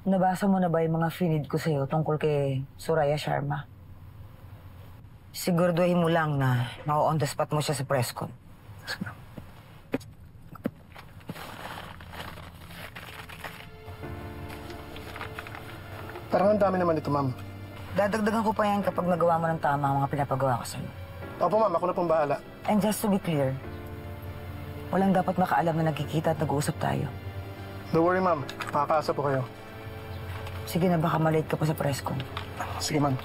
Nabasa mo na ba yung mga finid ko sa'yo tungkol kay Soraya Sharma? Siguraduhin mo lang na ma-on the spot mo siya sa press con. Parang ang dami naman ito, ma'am. Dadagdagan ko pa yan kapag nagawa mo ng tama ang mga pinapagawa ko sa'yo. Opo, ma'am. Ako na pong bahala. And just to be clear, walang dapat makaalam na nagkikita at nag-uusap tayo. Don't worry, ma'am. Makakaasa po kayo. Sige na, baka malate ka pa sa press con. Sige, ma'am.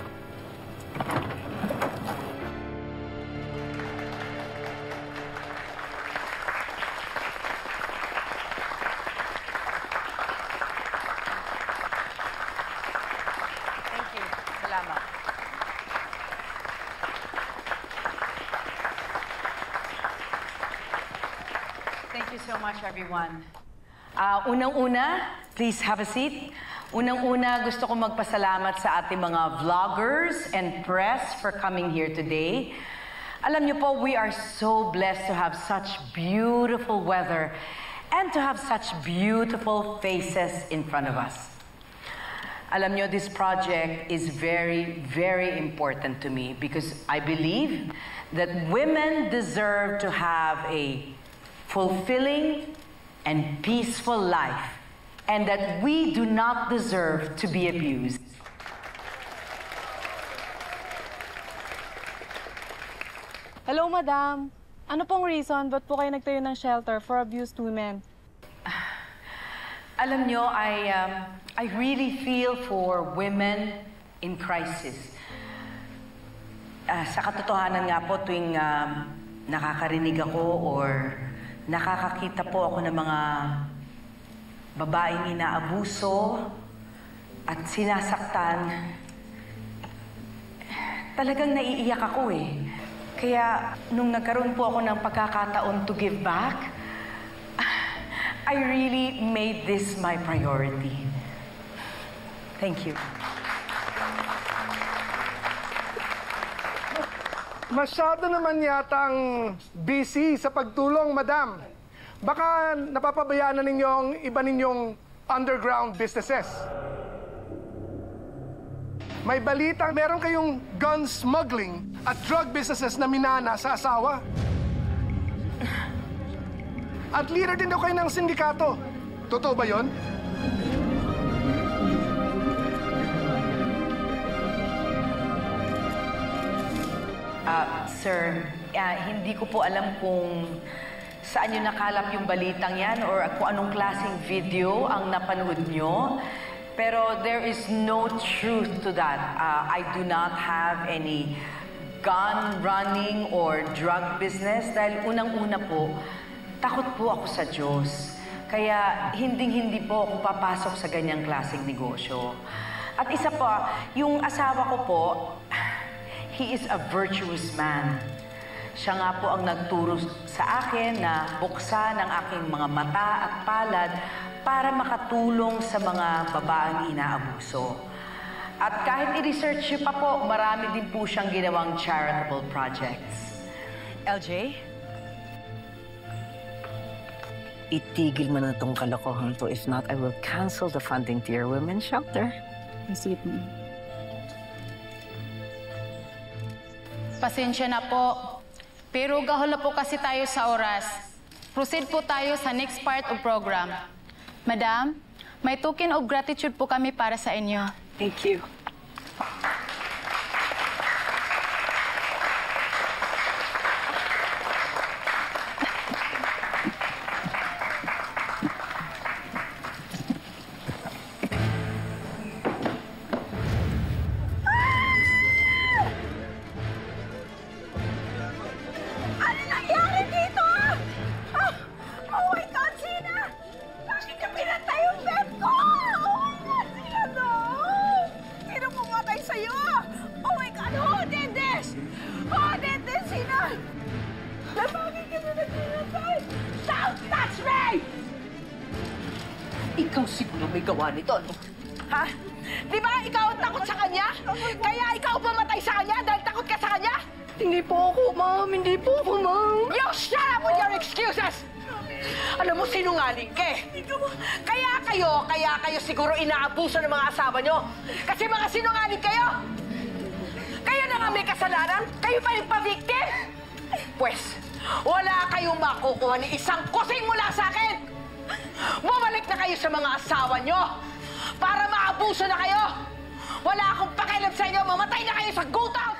Thank you. Salamat. Thank you so much, everyone. Unang-una, please have a seat. Unang-una, gusto ko magpasalamat sa ating mga vloggers and press for coming here today. Alam niyo po, we are so blessed to have such beautiful weather and to have such beautiful faces in front of us. Alam niyo, this project is very, very important to me because I believe that women deserve to have a fulfilling and peaceful life, and that we do not deserve to be abused. Hello, madam. Ano pong reason ba't po kayo nagtayo ng shelter for abused women? Alam nyo, I really feel for women in crisis. Sa katotohanan nga po, tuwing nakakarinig ako or nakakakita po ako ng mga babaeng inaabuso at sinasaktan, talagang naiiyak ako eh. Kaya nung nagkaroon po ako ng pagkakataon to give back, I really made this my priority. Thank you. Masyado naman yatang busy sa pagtulong, madam. Baka napapabayaan na ninyo ang iba ninyong underground businesses. May balita, meron kayong gun smuggling at drug businesses na minana sa asawa. At leader din daw kayo ng sindikato. Totoo ba yon? Sir, hindi ko po alam kung saan nyo nakalap yung balitang yan or kung anong klaseng video ang napanood nyo. Pero there is no truth to that. I do not have any gun running or drug business dahil unang-una po, takot po ako sa Diyos. Kaya hinding-hindi po ako papasok sa ganyang klaseng negosyo. At isa pa, yung asawa ko po, he is a virtuous man. Siya nga po ang nagturo sa akin na buksan ang aking mga mata at palad para makatulong sa mga babaeng inaabuso. At kahit i-research niyo pa po, marami din po siyang ginawang charitable projects. LJ? Itigil mo na itong kalokohan to. If not, I will cancel the funding to your women's shelter. Sige po. Pasensya na po. Pero gahol po kasi tayo sa oras. Proceed po tayo sa next part of program. Madam, may token of gratitude po kami para sa inyo. Thank you. Ikaw siguro may gawa nito, no? Ha? Di ba ikaw ang takot sa kanya? Kaya ikaw pumatay sa kanya dahil takot ka sa kanya? Hindi po ako, ma'am. Hindi po ako, ma'am. You shut up with your excuses! Moses! Alam mo, sinungaling ka eh. Kaya kayo siguro inaabuso ng mga asawa nyo. Kasi mga sinungaling kayo. Kayo na nga may kasalanan. Kayo pa yung pa-victim. Pwes, wala kayong makukuha ni isang kusing mula sa akin. Bumalik na kayo sa mga asawa nyo para maabuso na kayo. Wala akong pakialam sa inyo. Mamatay na kayo sa gutom.